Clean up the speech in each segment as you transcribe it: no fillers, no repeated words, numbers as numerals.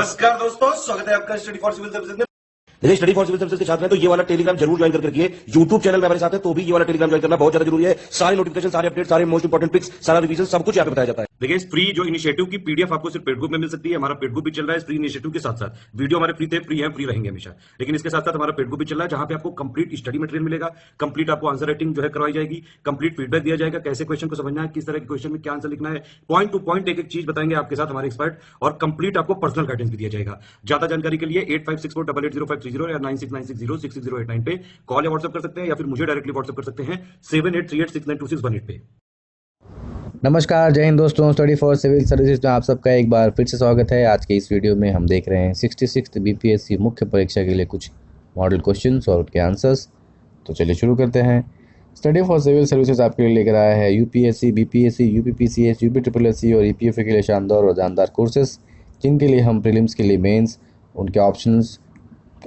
नमस्कार दोस्तों, स्वागत है आपका स्टडी फॉर सिविल सर्विसेज में। यदि स्टडी फॉर सिविल सर्विसेज के छात्र हैं तो ये वाला टेलीग्राम जरूर ज्वाइन करके रखिए। यूट्यूब चैनल में हमारे साथ है तो भी ये वाला टेलीग्राम ज्वाइन करना बहुत ज्यादा जरूरी है। सारे नोटिफिकेशन, सारे अपडेट, सारे मोस्ट इंपोर्टेंट पिक्स, सारा रिवीजन सब कुछ यहाँ पे बताया जाता है। देखिए, इस फ्री जो इनिशिएटिव की पीडीएफ आपको सिर्फ पेड ग्रुप में मिल सकती है। हमारा पेड ग्रुप भी चल रहा है इस फ्री इनिशिएटिव के साथ साथ। वीडियो हमारे फ्री थे, फ्री है, फ्री रहेंगे हमेशा। लेकिन इसके साथ साथ हमारा पेड ग्रुप भी चल रहा है जहां पे आपको कंप्लीट स्टडी मटेरियल मिलेगा, कंप्लीट आपको आंसर राइटिंग जो है करवाई जाएगी, कंप्लीट फीडबैक दिया जाएगा, कैसे क्वेश्चन को समझना है, किस तरह के क्वेश्चन में क्या आंसर लिखना है, पॉइंट टू पॉइंट एक एक चीज बताएंगे आपके साथ हमारे एक्सपर्ट, और कंप्लीट आपको पर्सनल गाइडेंस भी दिया जाएगा। ज्यादा जानकारी के लिए 8564880530 या 9696066089 पे कॉल या व्हाट्सएप कर सकते हैं, या फिर मुझे डायरेक्टली व्हाट्सएप कर सकते हैं 7838692618 पे। नमस्कार, जय हिंद दोस्तों। स्टडी फॉर सिविल सर्विसेज में आप सबका एक बार फिर से स्वागत है। आज के इस वीडियो में हम देख रहे हैं 66th बीपीएससी मुख्य परीक्षा के लिए कुछ मॉडल क्वेश्चंस और उनके आंसर्स। तो चलिए शुरू करते हैं। स्टडी फॉर सिविल सर्विसेज आपके लिए लेकर आया है यूपीएससी, बीपीएससी, यूपीपीसीएस, यूपीट्रिपलएससी और ईपीएफए के लिए शानदार और जानदार कोर्सेज, जिनके लिए हम प्रीलिम्स के लिए मेंस, उनके options,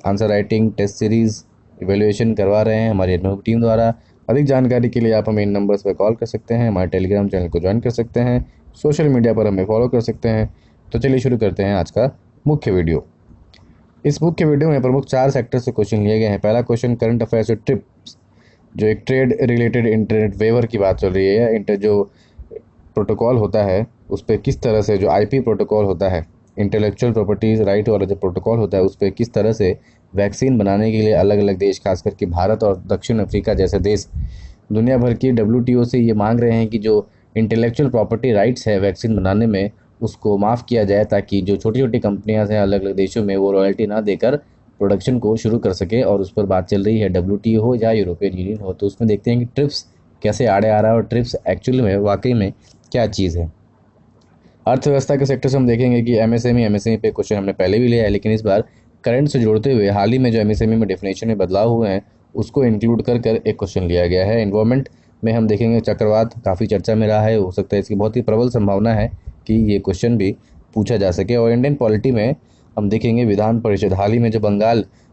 answer writing, test series, evaluation करवा रहे हैं हमारी अनुभव टीम द्वारा। अधिक जानकारी के लिए आप हमें इन नंबर्स पर कॉल कर सकते हैं, हमारे टेलीग्राम चैनल को ज्वाइन कर सकते हैं, सोशल मीडिया पर हमें फॉलो कर सकते हैं। तो चलिए शुरू करते हैं आज का मुख्य वीडियो। इस मुख्य वीडियो में प्रमुख 4 सेक्टर से क्वेश्चन लिए गए हैं। पहला क्वेश्चन करंट अफेयर्स और ट्रिप्स, जो एक ट्रेड रिलेटेड इंटरनेट वेवर की बात चल रही है। जो प्रोटोकॉल होता है उस पर किस तरह से, जो आईपी प्रोटोकॉल होता है, इंटेलेक्चुअल प्रॉपर्टीज़ राइट वाला जो प्रोटोकॉल होता है, उस पर किस तरह से वैक्सीन बनाने के लिए अलग अलग देश, खास करके भारत और दक्षिण अफ्रीका जैसे देश, दुनिया भर की WTO से ये मांग रहे हैं कि जो इंटेलेक्चुअल प्रॉपर्टी राइट्स है वैक्सीन बनाने में, उसको माफ़ किया जाए, ताकि जो छोटी छोटी कंपनियां हैं अलग अलग देशों में, वो रॉयल्टी ना देकर प्रोडक्शन को शुरू कर सके। और उस पर बात चल रही है, WTO हो या यूरोपियन यूनियन हो। तो उसमें देखते हैं कि ट्रिप्स कैसे आड़े आ रहा है और ट्रिप्स एक्चुअली में वाकई में क्या चीज़ है। अर्थव्यवस्था के सेक्टर से हम देखेंगे कि MSME पे क्वेश्चन हमने पहले भी लिया है, लेकिन इस बार करंट से जोड़ते हुए हाल ही में जो MSME में डेफिनेशन में बदलाव हुए हैं उसको इंक्लूड कर एक क्वेश्चन लिया गया है। एनवायरनमेंट में हम देखेंगे चक्रवात काफ़ी चर्चा में रहा है, हो सकता है इसकी बहुत ही प्रबल संभावना है कि ये क्वेश्चन भी पूछा जा सके। और इंडियन पॉलिटी में हम देखेंगे विधान परिषद, हाल ही में जो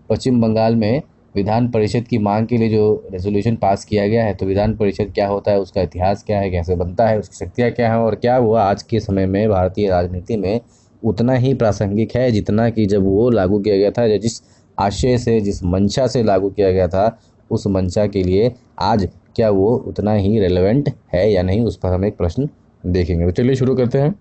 पश्चिम बंगाल में विधान परिषद की मांग के लिए जो रेजोल्यूशन पास किया गया है, तो विधान परिषद क्या होता है, उसका इतिहास क्या है, कैसे बनता है, उसकी शक्तियाँ क्या हैं, और क्या हुआ आज के समय में भारतीय राजनीति में उतना ही प्रासंगिक है जितना कि जब वो लागू किया गया था, जिस आशय से, जिस मंशा से लागू किया गया था, उस मंशा के लिए आज क्या वो उतना ही रेलेवेंट है या नहीं, उस पर हम एक प्रश्न देखेंगे। तो चलिए शुरू करते हैं।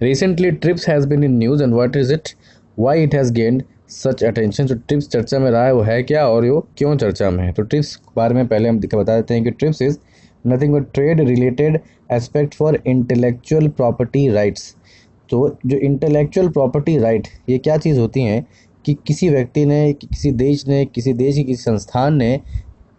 Recently TRIPS has been in news and what is it, why it has gained such attention. जो ट्रिप्स चर्चा में रहा है वो है क्या और वो क्यों चर्चा में है। तो ट्रिप्स के बारे में पहले हम बता देते हैं कि trips is nothing but trade related aspect for intellectual property rights. तो जो इंटेलेक्चुअल प्रॉपर्टी राइट, ये क्या चीज़ होती हैं कि किसी व्यक्ति ने, किसी देश ने, किसी देश की किसी संस्थान ने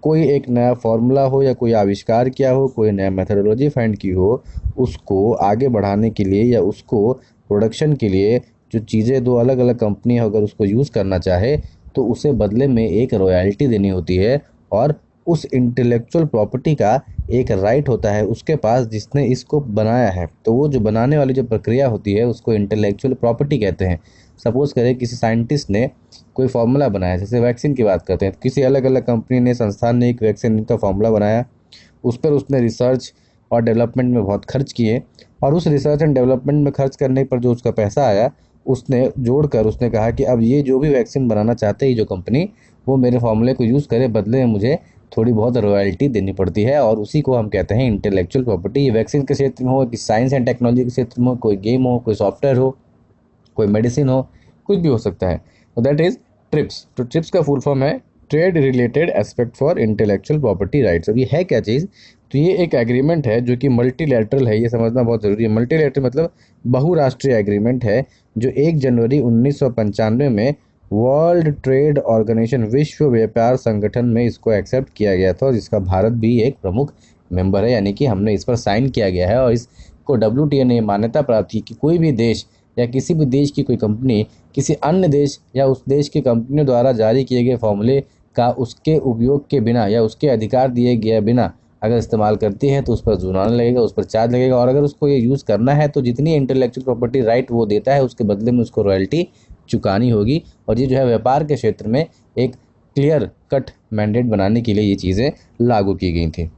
कोई एक नया फार्मूला हो या कोई आविष्कार किया हो, कोई नया मेथोडोलॉजी फाइंड की हो, उसको आगे बढ़ाने के लिए या उसको प्रोडक्शन के लिए जो चीज़ें दो अलग अलग कंपनी अगर उसको यूज़ करना चाहे तो उसे बदले में एक रॉयल्टी देनी होती है, और उस इंटेलेक्चुअल प्रॉपर्टी का एक राइट होता है उसके पास जिसने इसको बनाया है। तो वो जो बनाने वाली जो प्रक्रिया होती है उसको इंटेलेक्चुअल प्रॉपर्टी कहते हैं। सपोज़ करें किसी साइंटिस्ट ने कोई फार्मूला बनाया, जैसे वैक्सीन की बात करते हैं, तो किसी अलग अलग कंपनी ने, संस्थान ने एक वैक्सीन का फार्मूला बनाया, उस पर उसने रिसर्च और डेवलपमेंट में बहुत खर्च किए, और उस रिसर्च एंड डेवलपमेंट में खर्च करने पर जो उसका पैसा आया उसने जोड़कर उसने कहा कि अब ये जो भी वैक्सीन बनाना चाहते हैं जो कंपनी, वो मेरे फार्मूले को यूज़ करे, बदले में मुझे थोड़ी बहुत रॉयल्टी देनी पड़ती है, और उसी को हम कहते हैं इंटेलेक्चुअल प्रॉपर्टी। ये वैक्सीन के क्षेत्र में हो, कि साइंस एंड टेक्नोलॉजी के क्षेत्र में हो, कोई गेम हो, कोई सॉफ्टवेयर हो, कोई मेडिसिन हो, कुछ भी हो सकता है। तो दैट इज़ ट्रिप्स। तो ट्रिप्स का फुल फॉर्म है trade related aspect for intellectual property rights. अब ये है क्या चीज़, तो ये एक एग्रीमेंट है जो कि मल्टीलैटरल है, ये समझना बहुत ज़रूरी है। मल्टीलैटरल मतलब बहुराष्ट्रीय एग्रीमेंट है, जो 1 जनवरी 1995 में वर्ल्ड ट्रेड ऑर्गेनाइजेशन, विश्व व्यापार संगठन में इसको एक्सेप्ट किया गया था, और जिसका भारत भी एक प्रमुख मेंबर है, यानी कि हमने इस पर साइन किया गया है। और इसको WTO ने मान्यता प्राप्त की कि कोई भी देश या किसी भी देश की कोई कंपनी किसी अन्य देश या उस देश की कंपनियों द्वारा जारी किए गए फॉर्मूले का उसके उपयोग के बिना या उसके अधिकार दिए गए बिना अगर इस्तेमाल करती है तो उस पर जुर्माना लगेगा, उस पर चार्ज लगेगा, और अगर उसको ये यूज़ करना है तो जितनी इंटेलेक्चुअल प्रॉपर्टी राइट वो देता है उसके बदले में उसको रॉयल्टी चुकानी होगी। और ये जो है व्यापार के क्षेत्र में एक क्लियर कट मैंडेट बनाने के लिए ये चीज़ें लागू की गई थी।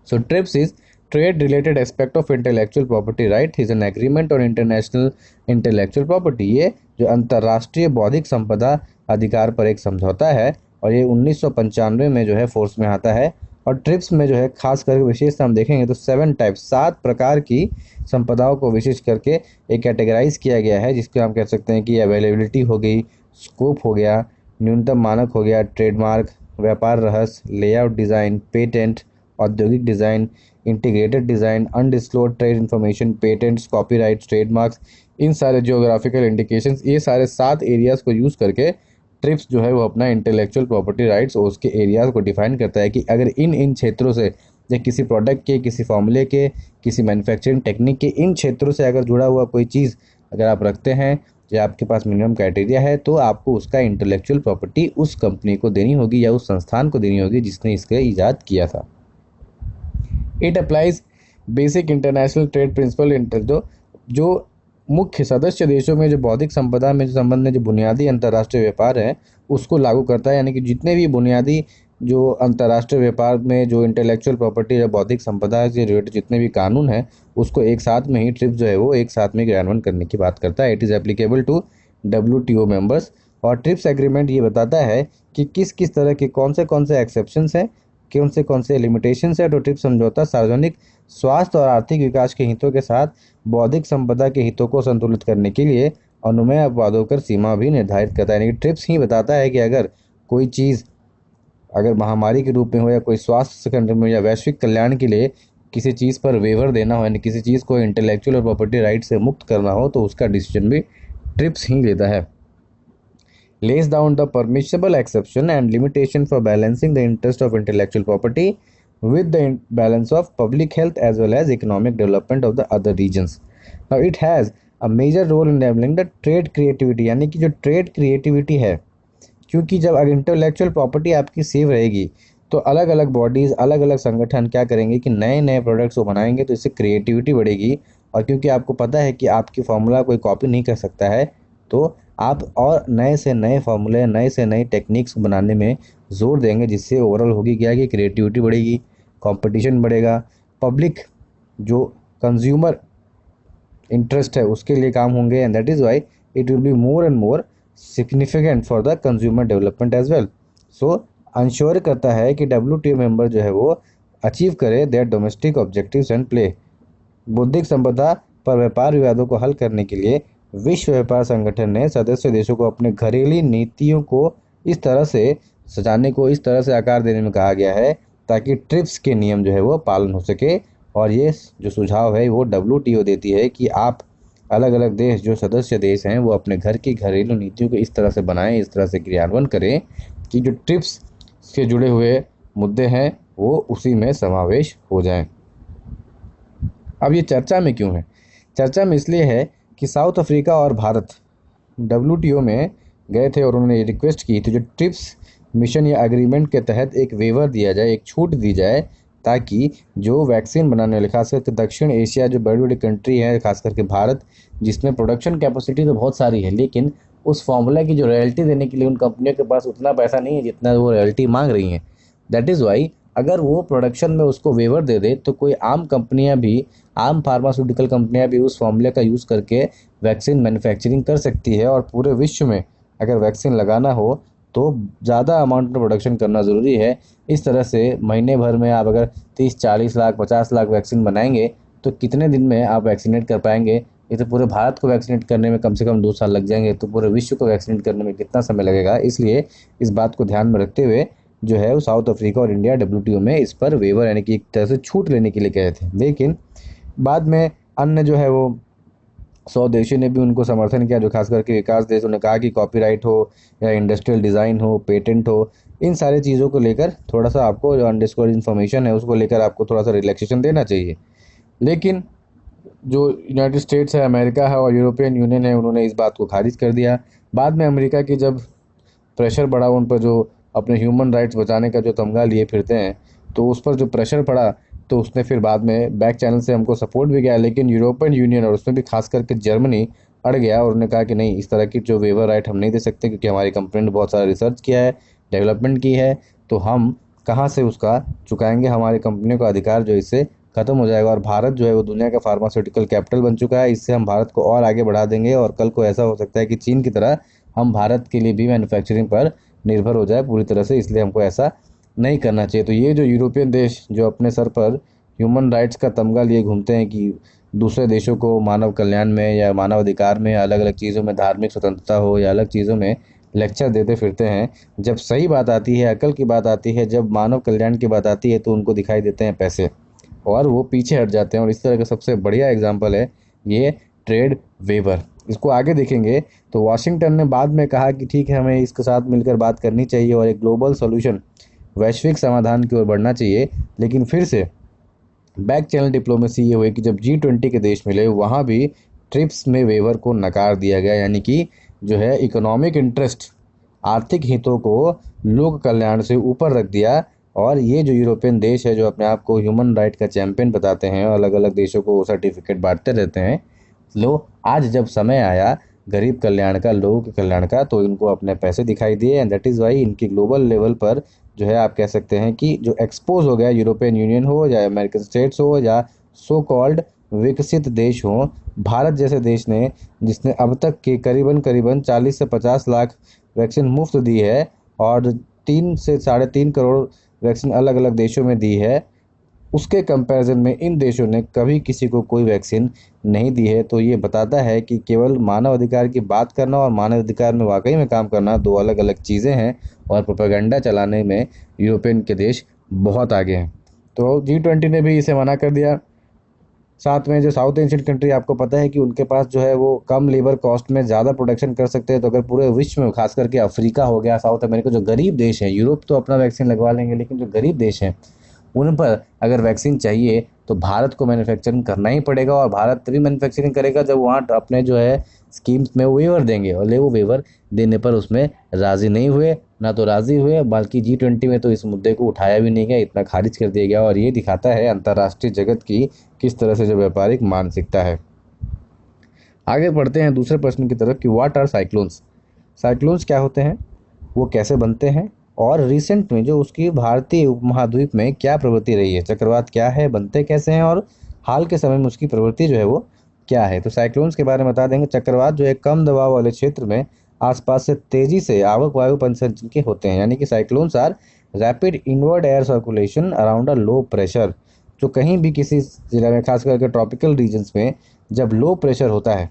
So TRIPS is trade related aspect of intellectual property right is an agreement on international intellectual property। ये जो अंतर्राष्ट्रीय बौद्धिक संपदा अधिकार पर एक समझौता है और ये 1995 में जो है फोर्स में आता है। और ट्रिप्स में जो है खास करके विशेषता हम देखेंगे तो 7 प्रकार की संपदाओं को विशेष करके एक कैटेगराइज किया गया है, जिसको हम कह सकते हैं कि अवेलेबिलिटी हो गई, स्कोप हो गया, न्यूनतम मानक हो गया, ट्रेडमार्क, व्यापार रहस्य, लेआउट डिज़ाइन, पेटेंट, औद्योगिक design, integrated design, undisclosed trade information, patents, copyrights, trademarks, इन सारे जियोग्राफिकल इंडिकेशंस, ये सारे 7 एरियाज़ को यूज़ करके ट्रिप्स जो है वो अपना इंटेलेक्चुअल प्रॉपर्टी राइट्स और उसके एरियाज़ को डिफाइन करता है कि अगर इन क्षेत्रों से या किसी प्रोडक्ट के, किसी फॉर्मूले के, किसी मैन्युफैक्चरिंग टेक्निक के इन क्षेत्रों से अगर जुड़ा हुआ कोई चीज़ अगर आप रखते हैं या आपके पास मिनिमम क्राइटेरिया है तो आपको उसका इंटेलेक्चुअल प्रॉपर्टी उस कंपनी को देनी होगी या उस संस्थान को देनी होगी जिसने इसका ईजाद किया था। It applies basic international trade principle. जो मुख्य सदस्य देशों में जो बौद्धिक संपदा में संबंध में जो बुनियादी अंतर्राष्ट्रीय व्यापार है उसको लागू करता है, यानी कि जितने भी बुनियादी जो अंतर्राष्ट्रीय व्यापार में जो इंटेलेक्चुअल प्रॉपर्टी या बौद्धिक संपदा से रिलेटेड जितने भी कानून हैं उसको एक साथ में ही ट्रिप्स जो है वो एक साथ में क्रियान्वयन करने की बात करता है। It is applicable to WTO members. और ट्रिप्स एग्रीमेंट ये बताता है कि किस किस तरह के कौन से एक्सेप्शंस हैं, कौन से लिमिटेशंस है। तो ट्रिप्स समझौता सार्वजनिक स्वास्थ्य और आर्थिक विकास के हितों के साथ बौद्धिक संपदा के हितों को संतुलित करने के लिए अनुमेय अपवादों कर सीमा भी निर्धारित करता है। यानी कि ट्रिप्स ही बताता है कि अगर कोई चीज़ अगर महामारी के रूप में हो या कोई स्वास्थ्य संकट में या वैश्विक कल्याण के लिए किसी चीज़ पर वेवर देना हो, यानी किसी चीज़ को इंटेलेक्चुअल और प्रॉपर्टी राइट से मुक्त करना हो, तो उसका डिसीजन भी ट्रिप्स ही लेता है। lays down the permissible exception and limitation for balancing the interest of intellectual property with the balance of public health as well as economic development of the other regions. Now it has a major role in enabling the trade creativity, यानी कि जो trade creativity है, क्योंकि जब अगर intellectual property आपकी save रहेगी तो अलग अलग बॉडीज़, अलग अलग संगठन क्या करेंगे कि नए नए प्रोडक्ट्स को बनाएंगे, तो इससे क्रिएटिविटी बढ़ेगी। और क्योंकि आपको पता है कि आपकी फार्मूला कोई कॉपी नहीं कर सकता है, तो आप और नए से नए फार्मूले, नए से नई टेक्निक्स बनाने में ज़ोर देंगे, जिससे ओवरऑल होगी क्या कि क्रिएटिविटी बढ़ेगी, कंपटीशन बढ़ेगा, पब्लिक जो कंज्यूमर इंटरेस्ट है उसके लिए काम होंगे, and that is why it will be more and more significant for the consumer development as well. So ensure करता है कि WTO मेंबर जो है वो अचीव करे there domestic objectives and play. बौद्धिक संपदा पर व्यापार विवादों को हल करने के लिए विश्व व्यापार संगठन ने सदस्य देशों को अपने घरेलू नीतियों को इस तरह से सजाने को, इस तरह से आकार देने में कहा गया है ताकि ट्रिप्स के नियम जो है वो पालन हो सके। और ये जो सुझाव है वो WTO देती है कि आप अलग अलग देश जो सदस्य देश हैं वो अपने घर की घरेलू नीतियों को इस तरह से बनाएं, इस तरह से क्रियान्वयन करें कि जो ट्रिप्स से जुड़े हुए मुद्दे हैं वो उसी में समावेश हो जाएं। अब ये चर्चा में क्यों है? चर्चा में इसलिए है कि साउथ अफ्रीका और भारत WTO में गए थे और उन्होंने रिक्वेस्ट की थी जो ट्रिप्स मिशन या एग्रीमेंट के तहत एक वेवर दिया जाए, एक छूट दी जाए, ताकि जो वैक्सीन बनाने वाले खास करके दक्षिण एशिया जो बड़ी बड़ी कंट्री है, खास करके भारत, जिसमें प्रोडक्शन कैपेसिटी तो बहुत सारी है, लेकिन उस फार्मूला की जो रॉयल्टी देने के लिए उन कंपनियों के पास उतना पैसा नहीं है जितना वो रॉयल्टी मांग रही हैं। दैट इज़ वाई अगर वो प्रोडक्शन में उसको वेवर दे दे तो कोई आम कंपनियां भी, आम फार्मास्यूटिकल कंपनियां भी उस फार्मूले का यूज़ करके वैक्सीन मैन्युफैक्चरिंग कर सकती है। और पूरे विश्व में अगर वैक्सीन लगाना हो तो ज़्यादा अमाउंट में प्रोडक्शन करना ज़रूरी है। इस तरह से महीने भर में आप अगर 30-40 लाख 50 लाख वैक्सीन बनाएंगे तो कितने दिन में आप वैक्सीनेट कर पाएंगे? ये तो पूरे भारत को वैक्सीनेट करने में कम से कम 2 साल लग जाएंगे, तो पूरे विश्व को वैक्सीनेट करने में कितना समय लगेगा? इसलिए इस बात को ध्यान में रखते हुए जो है वो साउथ अफ्रीका और इंडिया WTO में इस पर वेवर यानी कि एक तरह से छूट लेने के लिए गए थे। लेकिन बाद में अन्य जो है वो 100 देशों ने भी उनको समर्थन किया, जो खास करके विकास देश, उन्होंने कहा कि कॉपीराइट हो या इंडस्ट्रियल डिज़ाइन हो, पेटेंट हो, इन सारी चीज़ों को लेकर थोड़ा सा आपको जो अनडिस्क्लोज्ड इन्फॉर्मेशन है उसको लेकर आपको थोड़ा सा रिलैक्सेशन देना चाहिए। लेकिन जो यूनाइटेड स्टेट्स है, अमेरिका है और यूरोपियन यूनियन है, उन्होंने इस बात को खारिज कर दिया। बाद में अमेरिका की जब प्रेशर बढ़ा उन पर, जो अपने ह्यूमन राइट्स बचाने का जो तमगा लिए फिरते हैं, तो उस पर जो प्रेशर पड़ा तो उसने फिर बाद में बैक चैनल से हमको सपोर्ट भी किया। लेकिन यूरोपियन यूनियन और उसमें भी खास करके जर्मनी अड़ गया और उन्होंने कहा कि नहीं, इस तरह की जो वेवर राइट हम नहीं दे सकते, क्योंकि हमारी कंपनी ने बहुत सारा रिसर्च किया है, डेवलपमेंट की है, तो हम कहाँ से उसका चुकाएंगे? हमारी कंपनी का अधिकार जो इससे ख़त्म हो जाएगा और भारत जो है वो दुनिया का फार्मास्यूटिकल कैपिटल बन चुका है। इससे हम भारत को और आगे बढ़ा देंगे और कल को ऐसा हो सकता है कि चीन की तरह हम भारत के लिए भी मैन्युफैक्चरिंग पर निर्भर हो जाए पूरी तरह से, इसलिए हमको ऐसा नहीं करना चाहिए। तो ये जो यूरोपियन देश जो अपने सर पर ह्यूमन राइट्स का तमगा लिए घूमते हैं कि दूसरे देशों को मानव कल्याण में या मानव अधिकार में, अलग अलग चीज़ों में, धार्मिक स्वतंत्रता हो या अलग चीज़ों में लेक्चर देते फिरते हैं, जब सही बात आती है, अकल की बात आती है, जब मानव कल्याण की बात आती है तो उनको दिखाई देते हैं पैसे और वो पीछे हट जाते हैं। और इस तरह का सबसे बढ़िया एग्जाम्पल है ये ट्रेड वेवर। इसको आगे देखेंगे तो वाशिंगटन ने बाद में कहा कि ठीक है, हमें इसके साथ मिलकर बात करनी चाहिए और एक ग्लोबल सॉल्यूशन, वैश्विक समाधान की ओर बढ़ना चाहिए। लेकिन फिर से बैक चैनल डिप्लोमेसी ये हुई कि जब G20 के देश मिले वहाँ भी ट्रिप्स में वेवर को नकार दिया गया, यानी कि जो है इकोनॉमिक इंटरेस्ट, आर्थिक हितों को लोक कल्याण से ऊपर रख दिया। और ये जो यूरोपियन देश है जो अपने आप को ह्यूमन राइट का चैंपियन बताते हैं और अलग अलग देशों को सर्टिफिकेट बांटते रहते हैं, लो आज जब समय आया गरीब कल्याण का, लोगों के कल्याण का, तो इनको अपने पैसे दिखाई दिए। एंड दैट इज़ वाई इनकी ग्लोबल लेवल पर जो है आप कह सकते हैं कि जो एक्सपोज हो गया, यूरोपियन यूनियन हो या अमेरिकन स्टेट्स हो या सो कॉल्ड विकसित देश हो, भारत जैसे देश ने, जिसने अब तक के करीबन 40 से 50 लाख वैक्सीन मुफ्त दी है और 3 से 3.5 करोड़ वैक्सीन अलग अलग देशों में दी है, उसके कंपैरिजन में इन देशों ने कभी किसी को कोई वैक्सीन नहीं दी है। तो ये बताता है कि केवल मानव अधिकार की बात करना और मानव अधिकार में वाकई में काम करना दो अलग अलग चीज़ें हैं और प्रोपेगेंडा चलाने में यूरोपियन के देश बहुत आगे हैं। तो G20 ने भी इसे मना कर दिया। साथ में जो साउथ एशियन कंट्री, आपको पता है कि उनके पास जो है वो कम लेबर कॉस्ट में ज़्यादा प्रोडक्शन कर सकते हैं। तो अगर पूरे विश्व में, खास करके अफ्रीका हो गया, साउथ अमेरिका, जो गरीब देश हैं, यूरोप तो अपना वैक्सीन लगवा लेंगे, लेकिन जो गरीब देश हैं उन पर अगर वैक्सीन चाहिए तो भारत को मैन्युफैक्चरिंग करना ही पड़ेगा। और भारत तभी मैन्युफैक्चरिंग करेगा जब वहाँ अपने जो है स्कीम्स में वेवर देंगे, और वो वेवर देने पर उसमें राज़ी नहीं हुए, ना तो राज़ी हुए, बल्कि G20 में तो इस मुद्दे को उठाया भी नहीं गया, इतना खारिज कर दिया गया। और ये दिखाता है अंतर्राष्ट्रीय जगत की किस तरह से जो व्यापारिक मानसिकता है। आगे बढ़ते हैं दूसरे प्रश्न की तरफ कि व्हाट आर साइक्लोन्स। साइक्लोन्स क्या होते हैं, वो कैसे बनते हैं, और रिसेंट में जो उसकी भारतीय उपमहाद्वीप में क्या प्रवृत्ति रही है, चक्रवात क्या है, बनते कैसे हैं, और हाल के समय में उसकी प्रवृत्ति जो है वो क्या है। तो साइक्लोन्स के बारे में बता देंगे। चक्रवात जो है कम दबाव वाले क्षेत्र में आसपास से तेजी से आवक वायु परिसंचरण के होते हैं, यानी कि cyclones are rapid inward air circulation around a low pressure. जो कहीं भी किसी जिला में, खास करके ट्रॉपिकल रीजन्स में जब लो प्रेशर होता है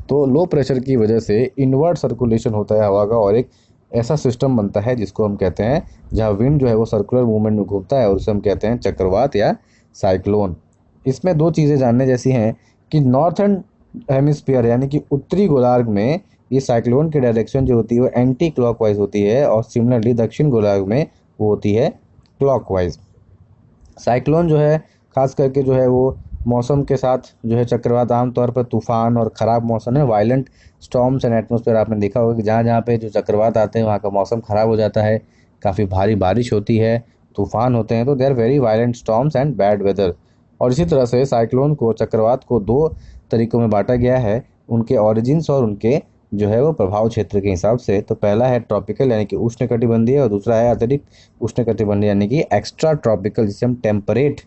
तो लो प्रेशर की वजह से इनवर्ड सर्कुलेशन होता है हवा का, और एक ऐसा सिस्टम बनता है जिसको हम कहते हैं, जहाँ विंड जो है वो सर्कुलर मूवमेंट में घूमता है, और उसे हम कहते हैं चक्रवात या साइक्लोन। इसमें दो चीज़ें जानने जैसी हैं कि नॉर्थर्न हेमिस्फीयर यानी कि उत्तरी गोलार्ध में ये साइक्लोन की डायरेक्शन जो होती है वो एंटी क्लॉकवाइज होती है, और सिमिलरली दक्षिण गोलार्ध में वो होती है क्लॉकवाइज। साइक्लोन जो है खास करके जो है वो मौसम के साथ जो है, चक्रवात आमतौर पर तूफान और ख़राब मौसम है, वायलेंट स्टॉर्म्स एंड एटमॉस्फेयर। आपने देखा होगा कि जहाँ जहाँ पे जो चक्रवात आते हैं वहाँ का मौसम ख़राब हो जाता है, काफ़ी भारी बारिश होती है, तूफान होते हैं, तो they are very violent storms and bad weather. और इसी तरह से साइक्लोन को, चक्रवात को दो तरीक़ों में बांटा गया है, उनके ऑरिजिन्स और उनके जो है वो प्रभाव क्षेत्र के हिसाब से। तो पहला है ट्रॉपिकल यानी कि उष्णकटिबंधीय, और दूसरा है अतिरिक्त उष्णकटिबंधीय यानी कि एक्स्ट्रा ट्रॉपिकल, जिसे हम टेम्परेट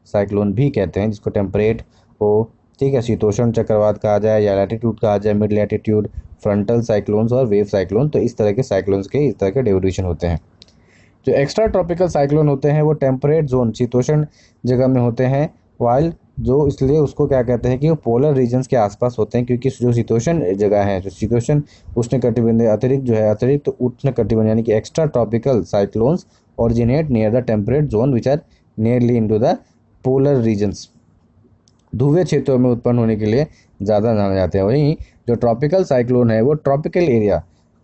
साइक्लोन भी कहते हैं, जिसको टेम्परेट हो, ठीक है, शीतोष्ण चक्रवात कहा जाए या लैटिट्यूड कहा जाए, मिड लैटिट्यूड, फ्रंटल साइक्लोन्स और वेव साइक्लोन। तो इस तरह के साइक्लोन्स के इस तरह के डेविएशन होते हैं। जो एक्स्ट्रा ट्रॉपिकल साइक्लोन होते हैं वो टेम्परेट जोन, शीतोष्ण जगह में होते हैं, वाइल जो इसलिए उसको क्या कहते हैं कि वो पोलर रीजन्स के आसपास होते हैं, क्योंकि जो शीतोष्ण जगह है, जो शीतोष्ण उष्णकटिबंधीय अतिरिक्त जो है, अतिरिक्त उष्णकटिबंधीय यानी कि extra tropical cyclones originate near the temperate zone which are nearly into the polar regions. ध्रुवीय क्षेत्रों में उत्पन्न होने के लिए ज़्यादा जाने जाते हैं। वहीं जो ट्रॉपिकल साइक्लोन है वो ट्रॉपिकल एरिया,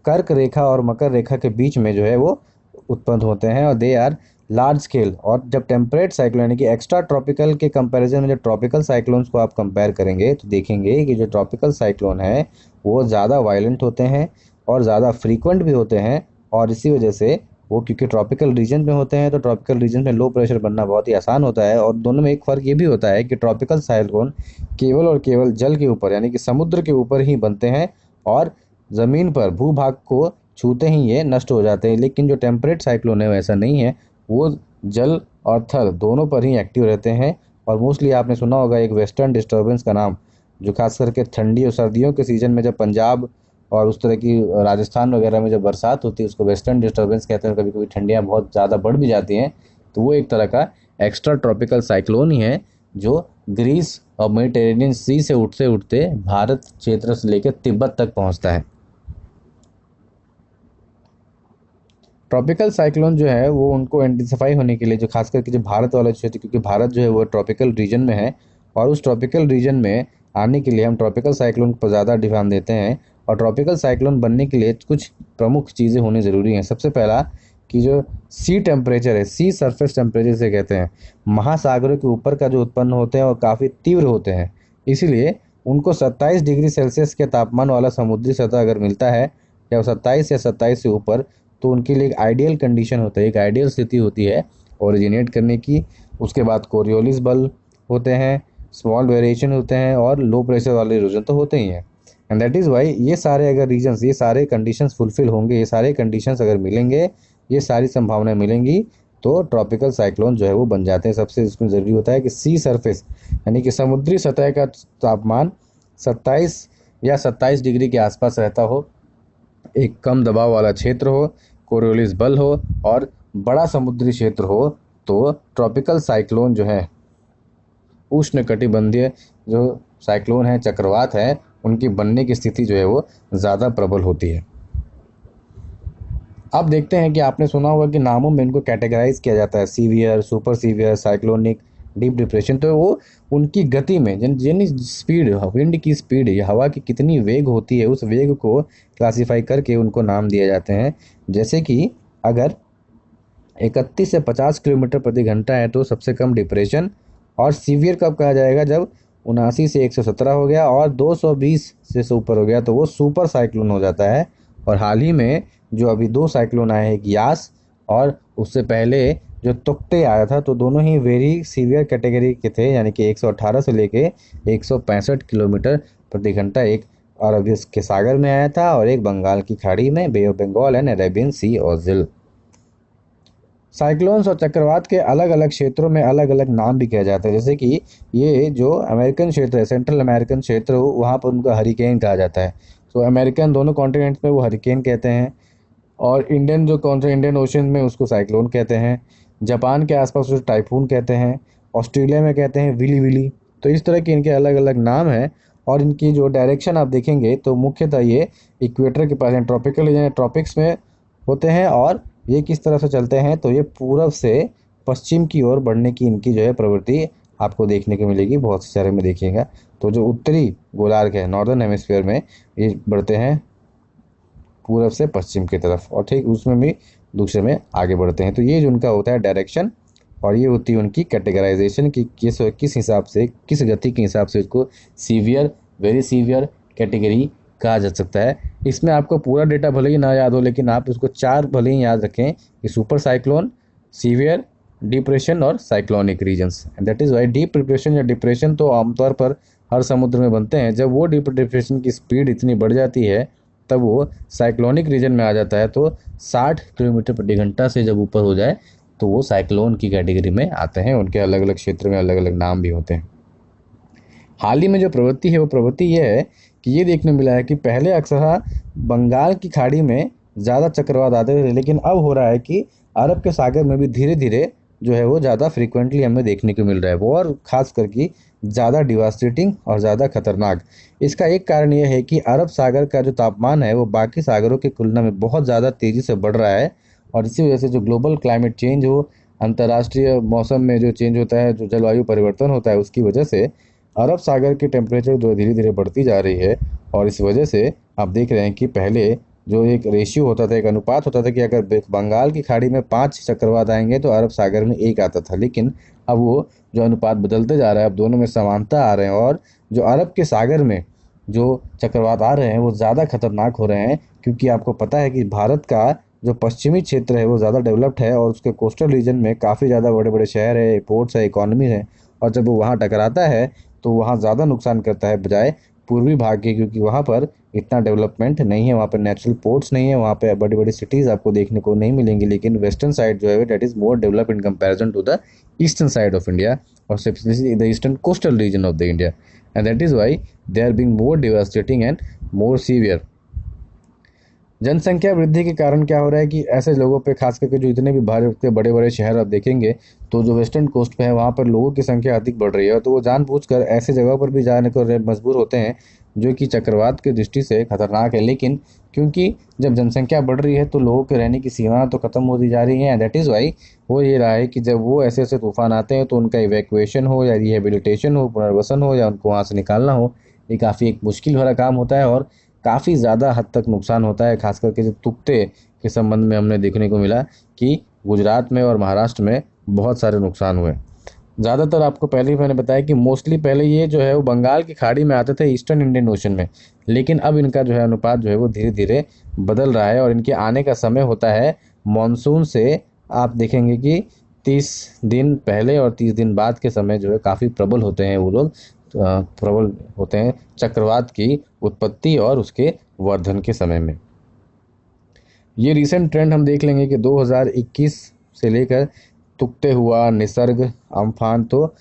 कर्क रेखा और मकर रेखा के बीच में जो है वो उत्पन्न होते हैं, और दे आर लार्ज स्केल। और जब टेम्परेट साइक्लोन यानी कि एक्स्ट्रा ट्रॉपिकल के कंपैरिजन में जो ट्रॉपिकल साइक्लोन्स को आप कंपेयर करेंगे तो देखेंगे कि जो ट्रॉपिकल साइक्लोन है वो ज़्यादा वायलेंट होते हैं और ज़्यादा फ्रीक्वेंट भी होते हैं। और इसी वजह से वो, क्योंकि ट्रॉपिकल रीजन में होते हैं तो ट्रॉपिकल रीजन में लो प्रेशर बनना बहुत ही आसान होता है। और दोनों में एक फ़र्क ये भी होता है कि ट्रॉपिकल साइक्लोन केवल और केवल जल के ऊपर यानी कि समुद्र के ऊपर ही बनते हैं और ज़मीन पर भूभाग को छूते ही ये नष्ट हो जाते हैं। लेकिन जो टेम्परेट साइक्लोन है वैसा नहीं है, वो जल और थल दोनों पर ही एक्टिव रहते हैं और मोस्टली आपने सुना होगा एक वेस्टर्न डिस्टर्बेंस का नाम, जो खास करके ठंडी और सर्दियों के सीज़न में जब पंजाब और उस तरह की राजस्थान वगैरह में जब बरसात होती है उसको वेस्टर्न डिस्टर्बेंस कहते हैं। कभी कभी ठंडियाँ बहुत ज़्यादा बढ़ भी जाती हैं, तो वो एक तरह का एक्स्ट्रा ट्रॉपिकल साइक्लोन ही है जो ग्रीस और मेडिटेरेनियन सी से उठते उठते भारत क्षेत्र से लेकर तिब्बत तक पहुंचता है। ट्रॉपिकल साइक्लोन जो है वो उनको आइडेंटिफाई होने के लिए, जो खास करके जो भारत वाला क्षेत्र, क्योंकि भारत जो है वो ट्रॉपिकल रीजन में है, और उस ट्रॉपिकल रीजन में आने के लिए हम ट्रॉपिकल साइक्लोन पर ज़्यादा ध्यान देते हैं। और ट्रॉपिकल साइक्लोन बनने के लिए कुछ प्रमुख चीज़ें होनी ज़रूरी हैं। सबसे पहला कि जो सी टेम्परेचर है, सी सरफेस टेम्परेचर से कहते हैं, महासागरों के ऊपर का जो उत्पन्न होते हैं वो काफ़ी तीव्र होते हैं, इसीलिए उनको 27 डिग्री सेल्सियस के तापमान वाला समुद्री सतह अगर मिलता है या 27 या 27 से ऊपर, तो उनके लिए एक आइडियल कंडीशन होता है, एक आइडियल स्थिति होती है ओरिजिनेट करने की। उसके बाद कोरियोलिस बल होते हैं, स्मॉल वेरिएशन होते हैं, और लो प्रेशर वाले इरोजन तो होते ही हैं। एंड दैट इज़ वाई ये सारे अगर रीजन्स, ये सारे कंडीशंस फुलफिल होंगे, ये सारे कंडीशंस अगर मिलेंगे, ये सारी संभावनाएं मिलेंगी, तो ट्रॉपिकल साइक्लोन जो है वो बन जाते हैं। सबसे इसमें ज़रूरी होता है कि सी सरफेस यानी कि समुद्री सतह का तापमान 27 या 27 डिग्री के आसपास रहता हो, एक कम दबाव वाला क्षेत्र हो, कोरियोलिस बल हो और बड़ा समुद्री क्षेत्र हो, तो ट्रॉपिकल साइक्लोन जो है, उष्णकटिबंधीय जो साइक्लोन है, चक्रवात है, उनकी बनने की स्थिति जो है वो ज़्यादा प्रबल होती है। अब देखते हैं कि आपने सुना होगा कि नामों में इनको कैटेगराइज किया जाता है, severe, super severe, cyclonic, deep depression. तो वो उनकी गति में यानी स्पीड, विंड की स्पीड या हवा की कितनी वेग होती है, उस वेग को क्लासीफाई करके उनको नाम दिए जाते हैं। जैसे कि अगर 31 से 50 किलोमीटर प्रति घंटा है तो सबसे कम डिप्रेशन, और सीवियर कब कहा जाएगा, जब 79 से 117 हो गया और 220 से ऊपर हो गया तो वो सुपर साइक्लोन हो जाता है। और हाल ही में जो अभी 2 साइक्लोन आए हैं, एक यास और उससे पहले जो तुक्ते आया था, तो दोनों ही वेरी सीवियर कैटेगरी के थे, यानी कि 118 से लेके 165 किलोमीटर प्रति घंटा एक अरब के सागर में आया था, और एक बंगाल की खाड़ी में, bay of Bengal and Arabian sea ओजिल। साइक्लोन्स और चक्रवात के अलग अलग क्षेत्रों में अलग अलग नाम भी किया जाता है। जैसे कि ये जो अमेरिकन क्षेत्र है, सेंट्रल अमेरिकन क्षेत्र, वहाँ पर उनका हरिकेन कहा जाता है। तो अमेरिकन दोनों कॉन्टिनेंट्स में वो हरिकेन कहते हैं, और इंडियन जो इंडियन ओशन में उसको साइक्लोन कहते हैं। जापान के आसपास उसे टाइफून कहते हैं, ऑस्ट्रेलिया में कहते हैं विली विली। तो इस तरह के इनके अलग अलग नाम हैं, और इनकी जो डायरेक्शन आप देखेंगे तो मुख्यतः ये इक्वेटर के पास ट्रॉपिकल रीजन, ट्रॉपिक्स में होते हैं, और ये किस तरह से चलते हैं, तो ये पूर्व से पश्चिम की ओर बढ़ने की इनकी जो है प्रवृत्ति आपको देखने को मिलेगी। बहुत से शहरों में देखिएगा तो जो उत्तरी गोलार्ध है, नॉर्दर्न हेमिस्फीयर में, ये बढ़ते हैं पूर्व से पश्चिम की तरफ, और ठीक उसमें भी दूसरे में आगे बढ़ते हैं। तो ये जो उनका होता है डायरेक्शन, और ये होती है उनकी कैटेगराइजेशन कि किस हिसाब से, किस गति के हिसाब से इसको सीवियर, वेरी सीवियर कैटेगरी कहा जा सकता है। इसमें आपको पूरा डेटा भले ही ना याद हो, लेकिन आप इसको 4 भले ही याद रखें कि सुपर साइक्लोन, सीवियर, डिप्रेशन और cyclonic regions. And that is why deep depression या डिप्रेशन तो आमतौर पर हर समुद्र में बनते हैं। जब वो डीप डिप्रेशन की स्पीड इतनी बढ़ जाती है तब वो साइक्लोनिक रीजन में आ जाता है। तो 60 किलोमीटर प्रति घंटा से जब ऊपर हो जाए तो वो साइक्लोन की कैटेगरी में आते हैं। उनके अलग अलग क्षेत्र में अलग अलग नाम भी होते हैं। हाल ही में जो प्रवृत्ति है वो प्रवृत्ति ये है कि ये देखने मिला है कि पहले अक्सर बंगाल की खाड़ी में ज़्यादा चक्रवात आते थे, लेकिन अब हो रहा है कि अरब के सागर में भी धीरे धीरे जो है वो ज़्यादा फ्रीक्वेंटली हमें देखने को मिल रहा है, वो और ख़ास करके ज़्यादा डिवास्टेटिंग और ज़्यादा खतरनाक। इसका एक कारण यह है कि अरब सागर का जो तापमान है वो बाकी सागरों की तुलना में बहुत ज़्यादा तेज़ी से बढ़ रहा है, और इसी वजह से जो ग्लोबल क्लाइमेट चेंज हो, अंतर्राष्ट्रीय मौसम में जो चेंज होता है, जो जलवायु परिवर्तन होता है, उसकी वजह से अरब सागर की टेम्परेचर जो धीरे धीरे बढ़ती जा रही है। और इस वजह से आप देख रहे हैं कि पहले जो एक रेशियो होता था, एक अनुपात होता था कि अगर बंगाल की खाड़ी में 5 चक्रवात आएंगे तो अरब सागर में 1 आता था, लेकिन अब वो जो अनुपात बदलते जा रहा है, अब दोनों में समानता आ रहे हैं, और जो अरब के सागर में जो चक्रवात आ रहे हैं वो ज़्यादा खतरनाक हो रहे हैं, क्योंकि आपको पता है कि भारत का जो पश्चिमी क्षेत्र है वो ज़्यादा डेवलप्ड है, और उसके कोस्टल रीजन में काफ़ी ज़्यादा बड़े बड़े शहर है, पोर्ट्स है, इकॉनमी है, और जब वो वहाँ टकराता है तो वहाँ ज़्यादा नुकसान करता है बजाय पूर्वी भाग के, क्योंकि वहाँ पर इतना डेवलपमेंट नहीं है, वहाँ पे नेचुरल पोर्ट्स नहीं है, वहाँ पे बड़ी बड़ी सिटीज़ आपको देखने को नहीं मिलेंगी। लेकिन वेस्टर्न साइड जो है that is more develop in comparison to the eastern side of India और specially the eastern coastal region of the India, and that is why they are being more devastating and more severe. जनसंख्या वृद्धि के कारण क्या हो रहा है कि ऐसे लोगों पे खास करके जो इतने भी भारत के बड़े बड़े शहर आप देखेंगे तो जो वेस्टर्न कोस्ट पे है वहाँ पर लोगों की संख्या अधिक बढ़ रही है, तो वो जानबूझकर ऐसे जगह पर भी जाने को मजबूर होते हैं जो कि चक्रवात की दृष्टि से खतरनाक है। लेकिन क्योंकि जब जनसंख्या बढ़ रही है तो लोगों के रहने की सीमा तो खत्म होती जा रही है, एंड दैट इज़ वाई वो ये रहा है कि जब वो ऐसे ऐसे तूफान आते हैं तो उनका इवैक्यूएशन हो या रिहेबिलिटेशन हो, पुनर्वसन हो या उनको वहाँ से निकालना हो, ये काफ़ी एक मुश्किल भरा काम होता है और काफ़ी ज़्यादा हद तक नुकसान होता है। खास करके जो तुक्ते के संबंध में हमने देखने को मिला कि गुजरात में और महाराष्ट्र में बहुत सारे नुकसान हुए। ज़्यादातर आपको पहले ही मैंने बताया कि मोस्टली पहले ये जो है वो बंगाल की खाड़ी में आते थे ईस्टर्न इंडियन ओशन में, लेकिन अब इनका जो है अनुपात जो है वो धीरे धीरे बदल रहा है और इनके आने का समय होता है मानसून से। आप देखेंगे कि 30 दिन पहले और 30 दिन बाद के समय जो है काफ़ी प्रबल होते हैं वो लोग, प्रबल होते हैं चक्रवात की उत्पत्ति और उसके वर्धन के समय में। ये रीसेंट ट्रेंड हम देख लेंगे कि 2021 से लेकर तुक्ते हुआ, निसर्ग, अम्फान, तो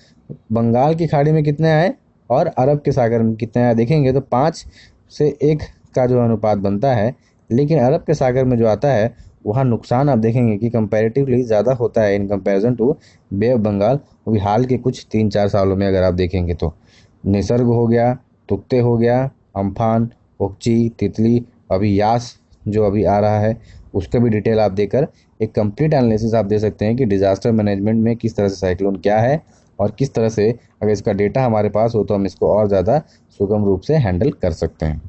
बंगाल की खाड़ी में कितने आए और अरब के सागर में कितने आए देखेंगे तो 5 से 1 का जो अनुपात बनता है। लेकिन अरब के सागर में जो आता है वहाँ नुकसान आप देखेंगे कि कंपैरेटिवली ज़्यादा होता है in comparison to Bay of Bengal, वो भी हाल के कुछ 3-4 सालों में अगर आप देखेंगे तो। निसर्ग हो गया, तुक्ते हो गया, अम्फान, ओक्ची, तितली, अभी यास जो अभी आ रहा है उसका भी डिटेल आप देकर एक कंप्लीट एनालिसिस आप दे सकते हैं कि डिज़ास्टर मैनेजमेंट में किस तरह से साइक्लोन क्या है और किस तरह से अगर इसका डेटा हमारे पास हो तो हम इसको और ज़्यादा सुगम रूप से हैंडल कर सकते हैं।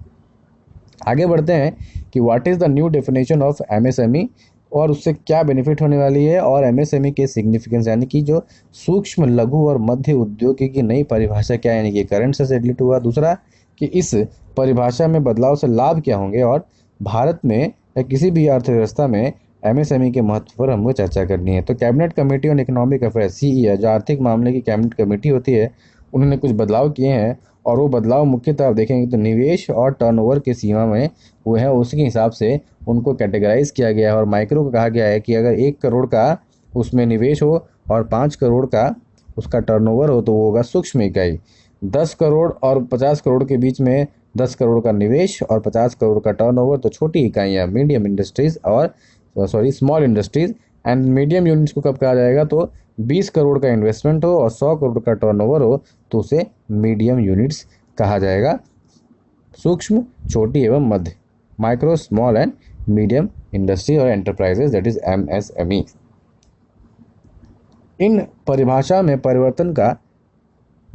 आगे बढ़ते हैं कि what is the new definition of MSME और उससे क्या बेनिफिट होने वाली है और एमएसएमई के सिग्निफिकेंस यानी कि जो सूक्ष्म, लघु और मध्य उद्योग की नई परिभाषा क्या है, यानी कि करंट से रिलेटेड हुआ। दूसरा कि इस परिभाषा में बदलाव से लाभ क्या होंगे और भारत में या किसी भी अर्थव्यवस्था में एमएसएमई के महत्व पर हमको चर्चा करनी है। तो cabinet committee on economic affairs CEA जो आर्थिक मामले की कैबिनेट कमेटी होती है उन्होंने कुछ बदलाव किए हैं और वो बदलाव मुख्यतः आप देखेंगे तो निवेश और टर्नओवर की सीमा में वो है उसके हिसाब से उनको कैटेगराइज किया गया है। और माइक्रो को कहा गया है कि अगर 1 करोड़ का उसमें निवेश हो और 5 करोड़ का उसका टर्नओवर हो तो वो होगा सूक्ष्म इकाई। 10 करोड़ और 50 करोड़ के बीच में 10 करोड़ का निवेश और 50 करोड़ का टर्नओवर तो छोटी इकाइयाँ मीडियम इंडस्ट्रीज और small industries. And medium units को कब कहा जाएगा तो 20 करोड़ का इन्वेस्टमेंट हो और 100 करोड़ का टर्नओवर हो तो उसे मीडियम यूनिट्स कहा जाएगा। सूक्ष्म, छोटी एवं मध्य, micro, small and medium industry और एंटरप्राइजेज दैट इज एमएसएमई। इन परिभाषा में परिवर्तन का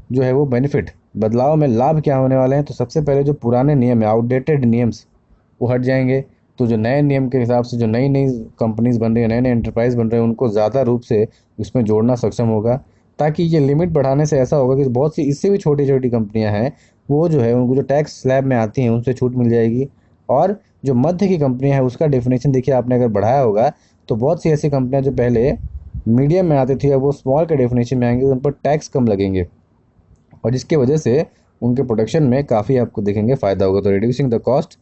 जो है वो बेनिफिट, बदलाव में लाभ क्या होने वाले हैं। तो सबसे पहले जो पुराने नियम है, आउटडेटेड नियम्स, वो हट जाएंगे। तो जो नए नियम के हिसाब से जो नई नई कंपनीज बन रही है, नए नए एंटरप्राइज बन रहे हैं, उनको ज़्यादा रूप से इसमें जोड़ना सक्षम होगा। ताकि ये लिमिट बढ़ाने से ऐसा होगा कि बहुत सी इससे भी छोटी छोटी कंपनियां हैं वो जो है उनको जो टैक्स स्लैब में आती हैं उनसे छूट मिल जाएगी। और जो मध्य की कंपनियां हैं उसका डेफिनेशन देखिए आपने अगर बढ़ाया होगा तो बहुत सी ऐसी कंपनियां जो पहले मीडियम में आती थी अब वो स्मॉल के डेफिनेशन में आएंगे, उन पर टैक्स कम लगेंगे और जिसकी वजह से उनके प्रोडक्शन में काफ़ी आपको देखेंगे फ़ायदा होगा। तो रिड्यूसिंग द कॉस्ट,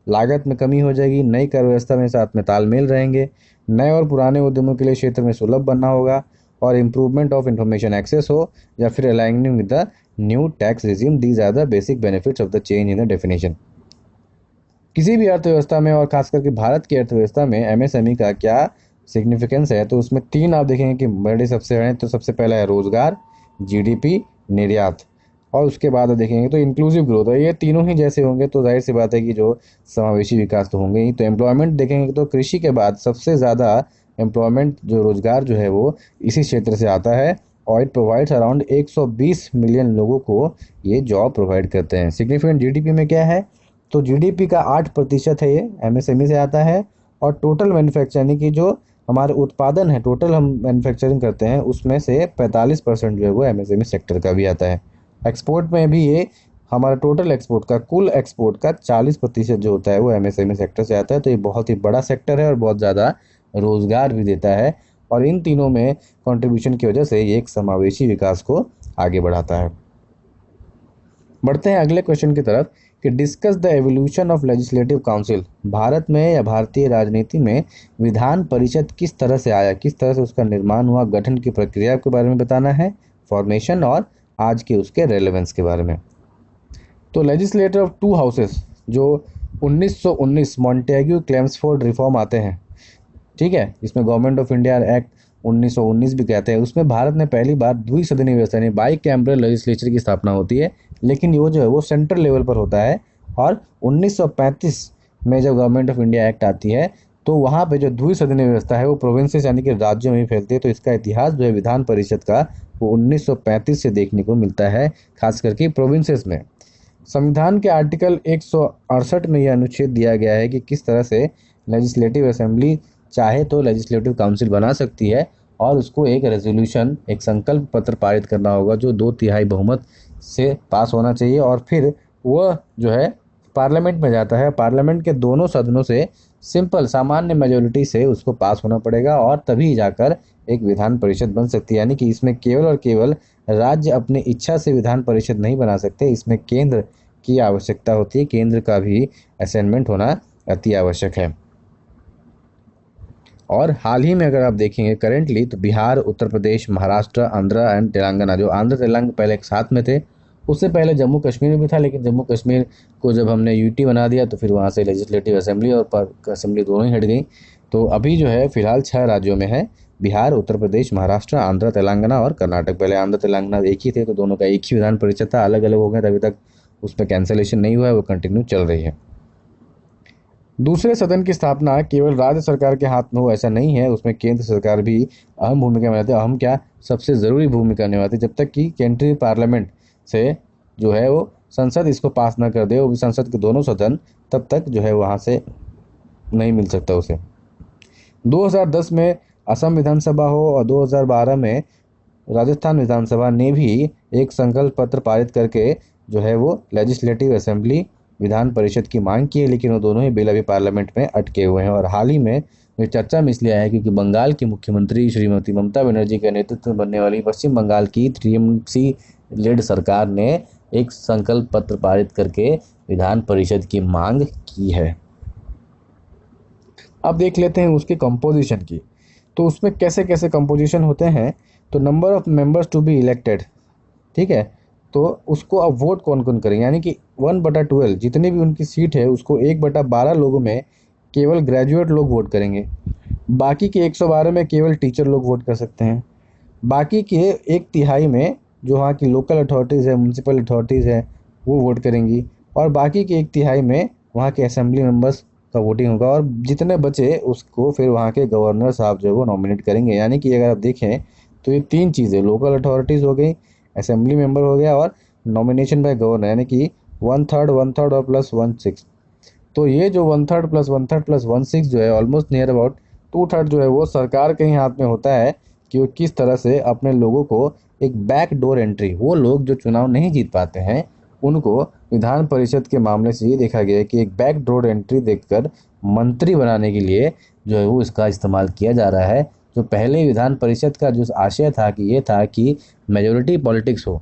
लागत में कमी हो जाएगी, नई कर व्यवस्था में साथ में तालमेल रहेंगे, नए और पुराने उद्यमों के लिए क्षेत्र में सुलभ बनना होगा और इम्प्रूवमेंट ऑफ इंफॉर्मेशन एक्सेस हो या फिर aligning with the new tax regime. These are the basic benefits of the change in the definition. किसी भी अर्थव्यवस्था में और खास करके भारत की अर्थव्यवस्था में एमएसएमई का क्या सिग्निफिकेंस है तो उसमें 3 आप देखेंगे कि बड़े सबसे बड़े। तो सबसे पहला है रोजगार, जीडीपी, निर्यात, और उसके बाद देखेंगे तो इंक्लूसिव ग्रोथ है। ये तीनों ही जैसे होंगे तो जाहिर सी बात है कि जो समावेशी विकास तो होंगे ही। तो एम्प्लॉयमेंट देखेंगे तो कृषि के बाद सबसे ज़्यादा एम्प्लॉयमेंट जो रोजगार जो है वो इसी क्षेत्र से आता है और इट प्रोवाइड्स अराउंड 120 मिलियन लोगों को ये जॉब प्रोवाइड करते हैं। सिग्निफिकेंट जीडीपी में क्या है तो जीडीपी का 8% है ये एमएसएमई से आता है और टोटल मैन्युफैक्चर यानी कि जो हमारे उत्पादन है, टोटल हम मैन्युफैक्चरिंग करते हैं उसमें से 45% जो है वो एमएसएमई सेक्टर का भी आता है। एक्सपोर्ट में भी ये हमारा टोटल एक्सपोर्ट का, कुल एक्सपोर्ट का 40% जो होता है वो एमएसएमई सेक्टर से आता है। तो ये बहुत ही बड़ा सेक्टर है और बहुत ज़्यादा रोजगार भी देता है और इन तीनों में कंट्रीब्यूशन की वजह से ये एक समावेशी विकास को आगे बढ़ाता है। बढ़ते हैं अगले क्वेश्चन की तरफ कि discuss the evolution of legislative council, Bharat में या भारतीय राजनीति में विधान परिषद किस तरह से आया, किस तरह से उसका निर्माण हुआ, गठन की प्रक्रिया के बारे में बताना है, फॉर्मेशन और आज के उसके रेलेवेंस के बारे में। तो लेजिस्लेटर ऑफ टू हाउसेस जो 1919 मॉन्टेग्यू क्लेम्सफोर्ड रिफॉर्म आते हैं, ठीक है, इसमें गवर्नमेंट ऑफ इंडिया एक्ट 1919 भी कहते हैं, उसमें भारत में पहली बार द्विसदनीय व्यवस्था यानी बाई कैम्ब्रल लेजिस्लेचर की स्थापना होती है, लेकिन वो जो है वो सेंट्रल लेवल पर होता है। और 1935 में जब गवर्नमेंट ऑफ इंडिया एक्ट आती है तो वहाँ पे जो द्विसदनीय व्यवस्था है वो प्रोविंसेस यानी कि राज्यों में ही फैलती है। तो इसका इतिहास जो है विधान परिषद का वो 1935 से देखने को मिलता है, खास करके प्रोविंसेस में। संविधान के आर्टिकल 168 में यह अनुच्छेद दिया गया है कि किस तरह से लेजिस्लेटिव असेंबली चाहे तो लेजिस्लेटिव काउंसिल बना सकती है और उसको एक रेजोल्यूशन, एक संकल्प पत्र पारित करना होगा जो 2/3 बहुमत से पास होना चाहिए और फिर वह जो है पार्लियामेंट में जाता है। पार्लियामेंट के दोनों सदनों से सिंपल सामान्य मेजोरिटी से उसको पास होना पड़ेगा और तभी जाकर एक विधान परिषद बन सकती है। यानी कि इसमें केवल और केवल राज्य अपनी इच्छा से विधान परिषद नहीं बना सकते, इसमें केंद्र की आवश्यकता होती है, केंद्र का भी असाइनमेंट होना अति आवश्यक है। और हाल ही में अगर आप देखेंगे करेंटली तो बिहार, उत्तर प्रदेश, महाराष्ट्र, आंध्र एंड तेलंगाना, जो आंध्र तेलंगाना पहले एक साथ में थे, उससे पहले जम्मू कश्मीर में भी था, लेकिन जम्मू कश्मीर को जब हमने यूटी बना दिया तो फिर वहाँ से लेजिस्लेटिव असेंबली और असेंबली दोनों ही हट गई। तो अभी जो है फिलहाल 6 राज्यों में है, बिहार, उत्तर प्रदेश, महाराष्ट्र, आंध्र तेलंगाना और कर्नाटक। पहले आंध्र तेलंगाना एक ही थे तो दोनों का एक ही विधान परिषद था, अलग अलग हो गए, अभी तक उसमें कैंसलेशन नहीं हुआ है, वो कंटिन्यू चल रही है। दूसरे सदन की स्थापना केवल राज्य सरकार के हाथ में हो ऐसा नहीं है, उसमें केंद्र सरकार भी अहम भूमिका निभाती है। अहम क्या, सबसे ज़रूरी भूमिका निभाती है। जब तक कि केंद्रीय पार्लियामेंट से जो है वो संसद इसको पास ना कर दे, वो भी संसद के दोनों सदन, तब तक जो है वहाँ से नहीं मिल सकता उसे। 2010 में असम विधानसभा हो और 2012 में राजस्थान विधानसभा ने भी एक संकल्प पत्र पारित करके जो है वो लेजिस्लेटिव असेंबली विधान परिषद की मांग की है, लेकिन वो दोनों ही बिल अभी पार्लियामेंट में अटके हुए हैं। और हाल ही में ये चर्चा में इसलिए आया है क्योंकि बंगाल की मुख्यमंत्री श्रीमती ममता बनर्जी के नेतृत्व में बनने वाली पश्चिम बंगाल की टीएमसी लेड सरकार ने एक संकल्प पत्र पारित करके विधान परिषद की मांग की है। अब देख लेते हैं उसके कंपोजिशन की। तो उसमें कैसे कैसे कंपोजिशन होते हैं। तो number of members to be elected, ठीक है, तो उसको अब वोट कौन कौन करेंगे, यानी कि 1/12 जितनी भी उनकी सीट है उसको 1/12 लोगों में केवल ग्रेजुएट लोग वोट करेंगे। बाकी के 112 में केवल टीचर लोग वोट कर सकते हैं। बाकी के 1/3 में जो वहाँ की लोकल अथॉरिटीज़ है, म्यूनसिपल अथॉरिटीज़ है, वो वोट करेंगी। और बाकी के 1/3 में वहाँ के असेंबली मेंबर्स का वोटिंग होगा और जितने बचे उसको फिर वहाँ के गवर्नर साहब जो है वो नॉमिनेट करेंगे। यानी कि अगर आप देखें तो ये 3 चीज़ें, लोकल अथॉरिटीज़ हो गई, असेंबली मेंबर हो गया और नॉमिनेशन बाय गवर्नर, यानी कि 1/3 और प्लस 1/6। तो ये जो 1/3 प्लस 1/3 प्लस 1/6 जो है ऑलमोस्ट नियर अबाउट 2/3 जो है वो सरकार के ही हाथ में होता है कि वो किस तरह से अपने लोगों को एक बैक डोर एंट्री, वो लोग जो चुनाव नहीं जीत पाते हैं उनको विधान परिषद के मामले से ये देखा गया है कि एक बैक डोर एंट्री देखकर मंत्री बनाने के लिए जो है वो इसका इस्तेमाल किया जा रहा है। जो पहले विधान परिषद का जो आशय था कि ये था कि मेजॉरिटी पॉलिटिक्स हो,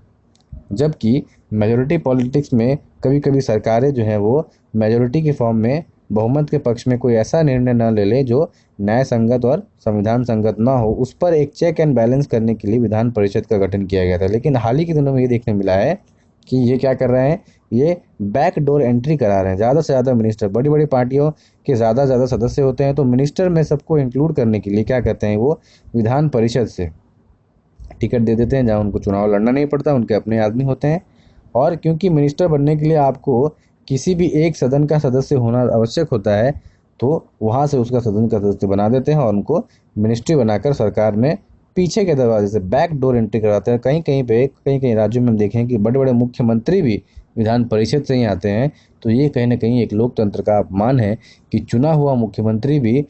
जबकि मेजॉरिटी पॉलिटिक्स में कभी कभी सरकारें जो हैं वो मेजॉरिटी के फॉर्म में बहुमत के पक्ष में कोई ऐसा निर्णय न ले ले जो न्याय संगत और संविधान संगत ना हो, उस पर एक चेक एंड बैलेंस करने के लिए विधान परिषद का गठन किया गया था। लेकिन हाल ही के दिनों में ये देखने मिला है कि ये क्या कर रहे हैं, ये बैक डोर एंट्री करा रहे हैं। ज़्यादा से ज़्यादा मिनिस्टर, बड़ी बड़ी पार्टियों के ज़्यादा से ज़्यादा सदस्य होते हैं, तो मिनिस्टर में सबको इंक्लूड करने के लिए क्या करते हैं, वो विधान परिषद से टिकट दे देते हैं जहाँ उनको चुनाव लड़ना नहीं पड़ता, उनके अपने आदमी होते हैं। और क्योंकि मिनिस्टर बनने के लिए आपको किसी भी एक सदन का सदस्य होना आवश्यक होता है, तो वहाँ से उसका सदन का सदस्य बना देते हैं और उनको मिनिस्ट्री बनाकर सरकार में पीछे के दरवाजे से बैक डोर एंट्री करवाते हैं। कहीं कहीं राज्यों में हम देखें कि बड़े बड़े मुख्यमंत्री भी विधान परिषद से ही आते हैं। तो ये कहीं ना कहीं एक लोकतंत्र का अपमान है कि चुना हुआ मुख्यमंत्री भी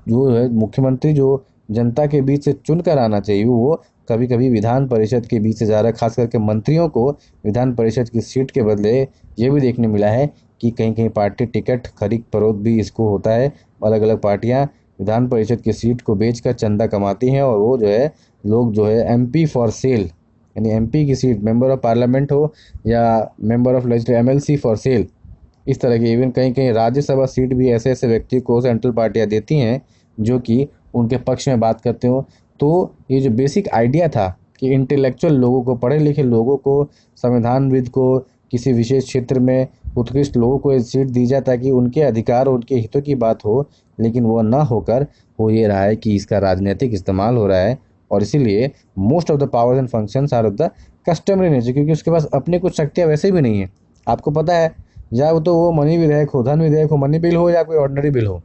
जो है, मुख्यमंत्री जो जनता के बीच से चुन कर आना चाहिए, वो कभी कभी विधान परिषद के बीच से जा रहा है। खास करके मंत्रियों को विधान परिषद की सीट के बदले ये भी देखने मिला है कि कहीं कहीं पार्टी टिकट खरीद फरोख्त भी इसको होता है। अलग अलग पार्टियां विधान परिषद की सीट को बेचकर चंदा कमाती हैं और वो जो है लोग जो है MP फॉर सेल, यानी MP की सीट, मेंबर ऑफ पार्लियामेंट हो या member of legislative MLC for sale, इस तरह के इवन कहीं कहीं राज्यसभा सीट भी ऐसे ऐसे व्यक्ति को सेंट्रल पार्टियां देती हैं जो कि उनके पक्ष में बात करते हो। तो ये जो बेसिक आइडिया था कि इंटेलेक्चुअल लोगों को, पढ़े लिखे लोगों को, संविधानविद को, किसी विशेष क्षेत्र में उत्कृष्ट लोगों को ये सीट दी जाए ताकि उनके अधिकार और उनके हितों की बात हो, लेकिन वो ना होकर हो ये रहा है कि इसका राजनीतिक इस्तेमाल हो रहा है। और इसीलिए most of the powers and functions are of the customary nature, क्योंकि उसके पास अपने कुछ शक्तियाँ वैसे भी नहीं है। आपको पता है, या तो वो मनी विधेयक हो, धन विधेयक हो, मनी बिल हो, या कोई ऑर्डिनरी बिल हो।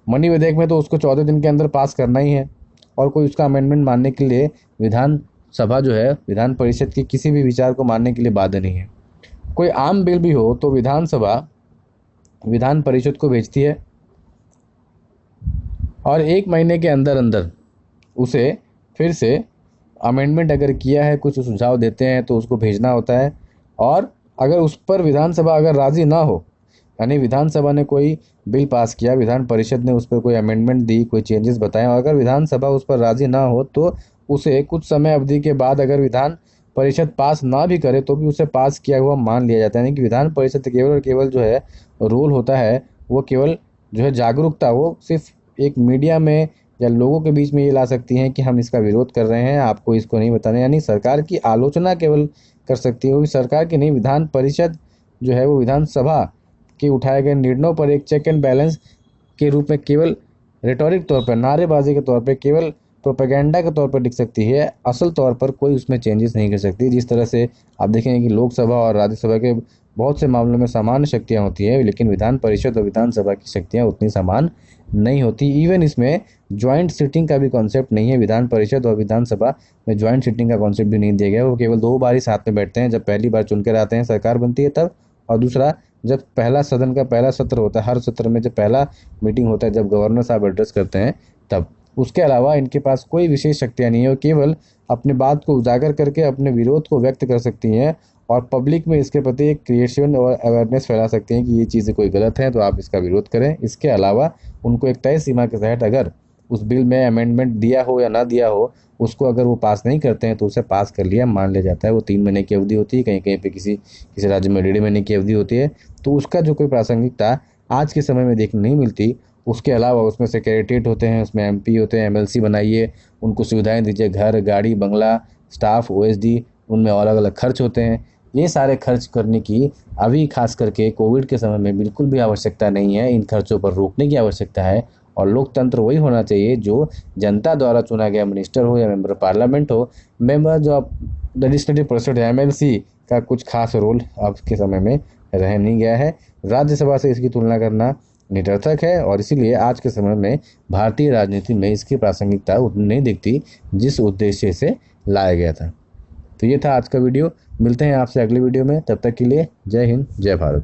मनी विधेयक में तो उसको 14 दिन के अंदर पास करना ही है, और कोई उसका अमेंडमेंट मानने के लिए विधान सभा जो है, विधान परिषद के किसी भी विचार को मानने के लिए बाध्य नहीं है। कोई आम बिल भी हो तो विधानसभा विधान परिषद को भेजती है, और 1 महीने के अंदर अंदर उसे फिर से अमेंडमेंट अगर किया है, कुछ सुझाव देते हैं तो उसको भेजना होता है। और अगर उस पर विधानसभा अगर राज़ी ना हो, यानी विधानसभा ने कोई बिल पास किया, विधान परिषद ने उस पर कोई अमेंडमेंट दी, कोई चेंजेस बताए, और अगर विधानसभा उस पर राज़ी ना हो तो उसे कुछ समय अवधि के बाद अगर विधान परिषद पास ना भी करे तो भी उसे पास किया हुआ मान लिया जाता है। यानी कि विधान परिषद केवल और केवल जो है रोल होता है, वो केवल जो है जागरूकता, वो सिर्फ एक मीडिया में या लोगों के बीच में ये ला सकती हैं कि हम इसका विरोध कर रहे हैं, आपको इसको नहीं बताना। यानी सरकार की आलोचना केवल कर सकती है, वो भी सरकार की नहीं, विधान परिषद जो है वो विधानसभा के उठाए गए निर्णयों पर एक चेक एंड बैलेंस के रूप में केवल रेटोरिक तौर पर, नारेबाजी के तौर पर, केवल प्रोपेगेंडा के तौर पर दिख सकती है। असल तौर पर कोई उसमें चेंजेस नहीं कर सकती। जिस तरह से आप देखेंगे कि लोकसभा और राज्यसभा के बहुत से मामलों में समान शक्तियाँ होती हैं, लेकिन विधान परिषद और विधानसभा की शक्तियाँ उतनी समान नहीं होती। इवन इसमें ज्वाइंट सीटिंग का भी कॉन्सेप्ट नहीं है। विधान परिषद और विधानसभा में ज्वाइंट सीटिंग का कॉन्सेप्ट भी नहीं दिया गया। वो केवल 2 बार ही साथ में बैठते हैं, जब पहली बार चुनकर आते हैं, सरकार बनती है तब, और दूसरा जब पहला सदन का पहला सत्र होता है, हर सत्र में जब पहला मीटिंग होता है, जब गवर्नर साहब एड्रेस करते हैं तब। उसके अलावा इनके पास कोई विशेष शक्तियाँ नहीं है। वो केवल अपने बात को उजागर करके अपने विरोध को व्यक्त कर सकती हैं, और पब्लिक में इसके प्रति एक क्रिएशन और अवेयरनेस फैला सकती हैं कि ये चीज़ें कोई गलत है तो आप इसका विरोध करें। इसके अलावा उनको एक तय सीमा के तहत अगर उस बिल में अमेंडमेंट दिया हो या ना दिया हो, उसको अगर वो पास नहीं करते हैं तो उसे पास कर लिया मान लिया जाता है। वो 3 महीने की अवधि होती है, कहीं कहीं पे किसी राज्य में 1.5 महीने की अवधि होती है। तो उसका जो कोई प्रासंगिकता आज के समय में देखने नहीं मिलती। उसके अलावा उसमें सेक्रेटरीट होते हैं, उसमें MP होते हैं, MLC बनाइए, उनको सुविधाएं दीजिए, घर, गाड़ी, बंगला, स्टाफ, OSD, उनमें अलग अलग खर्च होते हैं। ये सारे खर्च करने की अभी खास करके कोविड के समय में बिल्कुल भी आवश्यकता नहीं है। इन खर्चों पर रोकने की आवश्यकता है, और लोकतंत्र वही होना चाहिए जो जनता द्वारा चुना गया मिनिस्टर हो या मेंबर पार्लियामेंट हो, मेंबर जो लेजिस्लेटिव परिषद है, MLC का कुछ खास रोल अब के समय में रह नहीं गया है। राज्यसभा से इसकी तुलना करना निरर्थक है, और इसीलिए आज के समय में भारतीय राजनीति में इसकी प्रासंगिकता उतनी नहीं दिखती जिस उद्देश्य से लाया गया था। तो ये था आज का वीडियो। मिलते हैं आपसे अगले वीडियो में, तब तक के लिए जय हिंद, जय भारत।